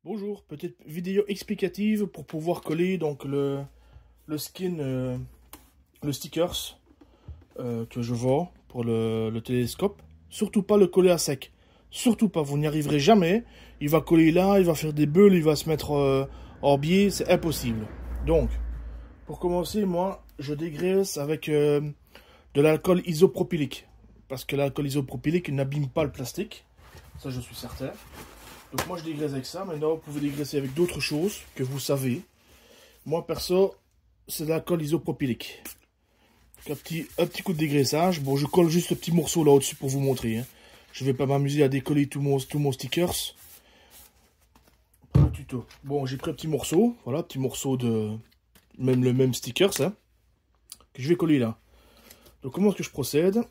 Bonjour, petite vidéo explicative pour pouvoir coller donc le skin, le stickers que je vends pour le télescope. Surtout pas le coller à sec. Surtout pas, vous n'y arriverez jamais. Il va coller là, il va faire des bulles, il va se mettre en biais, c'est impossible. Donc, pour commencer, moi, je dégraisse avec de l'alcool isopropylique. Parce que l'alcool isopropylique n'abîme pas le plastique. Ça, je suis certain. Donc moi je dégraisse avec ça. Maintenant vous pouvez dégraisser avec d'autres choses que vous savez. Moi perso c'est de l'alcool isopropylique. Un petit coup de dégraissage. Bon, je colle juste le petit morceau là au-dessus pour vous montrer. Hein. Je vais pas m'amuser à décoller tout mon stickers. Pour le tuto. Bon, j'ai pris un petit morceau. Voilà, petit morceau de le même stickers hein, que je vais coller là. Donc comment est-ce que je procède?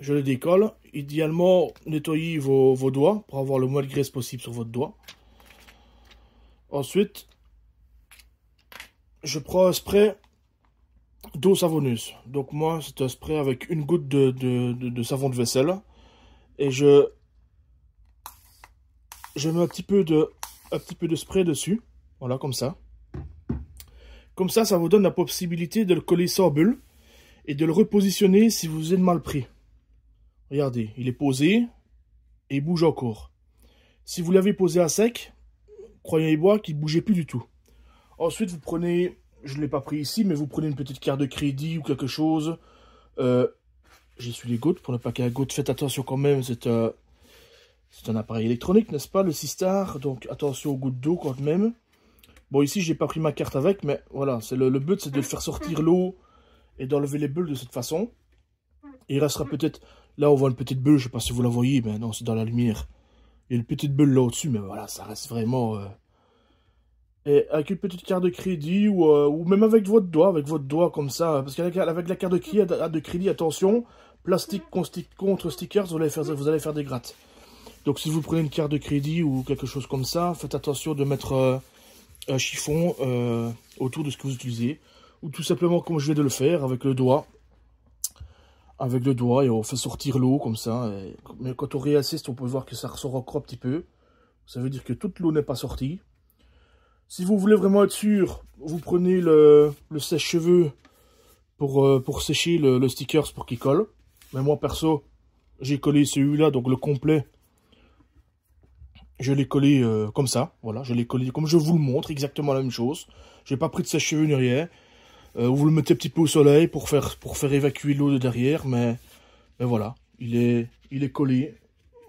Je le décolle. Idéalement, nettoyez vos doigts pour avoir le moins de graisse possible sur votre doigt. Ensuite, je prends un spray d'eau savonneuse. Donc moi, c'est un spray avec une goutte de savon de vaisselle. Et je mets un petit peu de spray dessus. Voilà, comme ça. Comme ça, ça vous donne la possibilité de le coller sans bulle et de le repositionner si vous êtes mal pris. Regardez, il est posé et il bouge encore. Si vous l'avez posé à sec, croyez-moi qu'il ne bougeait plus du tout. Ensuite, vous prenez, je ne l'ai pas pris ici, mais vous prenez une petite carte de crédit ou quelque chose. J'essuie les gouttes pour ne pas qu'il y ait gouttes. Faites attention quand même, c'est un appareil électronique, n'est-ce pas, le SeaStar. Donc attention aux gouttes d'eau quand même. Bon, ici, je n'ai pas pris ma carte avec, mais voilà, le but, c'est de faire sortir l'eau et d'enlever les bulles de cette façon. Il restera peut-être... Là, on voit une petite bulle, je ne sais pas si vous la voyez, mais non, c'est dans la lumière. Il y a une petite bulle là au-dessus, mais voilà, ça reste vraiment... Et avec une petite carte de crédit, ou même avec votre doigt comme ça, parce qu'avec la carte de crédit, attention, plastique contre stickers, vous allez faire des grattes. Donc si vous prenez une carte de crédit ou quelque chose comme ça, faites attention de mettre un chiffon autour de ce que vous utilisez. Ou tout simplement comme je viens de le faire, avec le doigt. Avec le doigt, et on fait sortir l'eau comme ça. Mais quand on réassiste, on peut voir que ça ressort encore un petit peu. Ça veut dire que toute l'eau n'est pas sortie. Si vous voulez vraiment être sûr, vous prenez le sèche-cheveux pour sécher le stickers pour qu'il colle. Mais moi perso, j'ai collé celui-là, donc le complet. Je l'ai collé comme ça, voilà, je l'ai collé comme je vous le montre, exactement la même chose. J'ai pas pris de sèche-cheveux ni rien. Vous le mettez un petit peu au soleil pour faire évacuer l'eau de derrière, mais voilà, il est collé.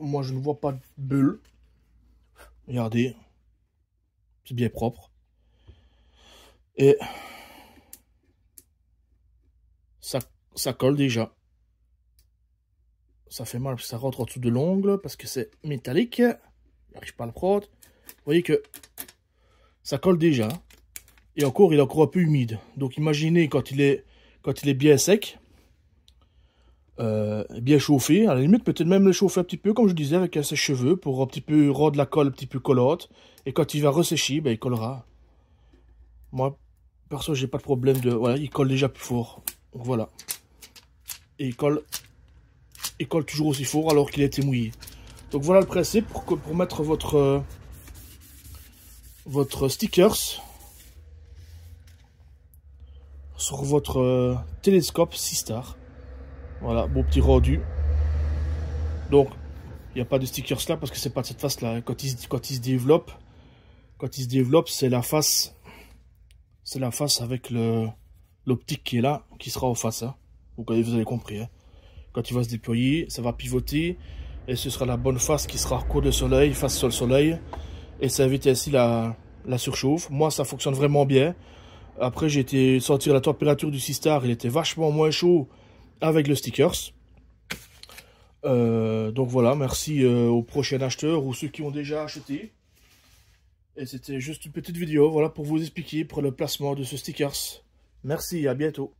Moi je ne vois pas de bulle. Regardez, c'est bien propre. Et ça colle déjà. Ça fait mal parce que ça rentre en dessous de l'ongle parce que c'est métallique. J'arrive pas à le prendre. Vous voyez que ça colle déjà. Et encore, il est encore un peu humide. Donc imaginez quand il est bien sec, bien chauffé. À la limite, peut-être même le chauffer un petit peu, comme je disais, avec un sèche-cheveux pour un petit peu rendre la colle un petit peu collante. Et quand il va ressécher, ben, il collera. Moi, perso, j'ai pas de problème de... Voilà, il colle déjà plus fort. Donc voilà. Et il colle toujours aussi fort alors qu'il a été mouillé. Donc voilà le principe pour mettre votre stickers sur votre télescope SeaStar. Voilà, beau petit rendu. Donc, il n'y a pas de stickers là parce que c'est pas de cette face là. Quand il se développe, c'est la face. C'est la face avec l'optique qui est là, qui sera en face. Hein. Vous avez compris. Hein. Quand il va se déployer, ça va pivoter. Et ce sera la bonne face qui sera cours de soleil, face sur le soleil. Et ça évite ainsi la surchauffe. Moi, ça fonctionne vraiment bien. Après, j'ai été sentir la température du SeaStar. Il était vachement moins chaud avec le stickers. Donc voilà, merci aux prochains acheteurs ou ceux qui ont déjà acheté. Et c'était juste une petite vidéo, voilà, pour vous expliquer pour le placement de ce stickers. Merci, à bientôt.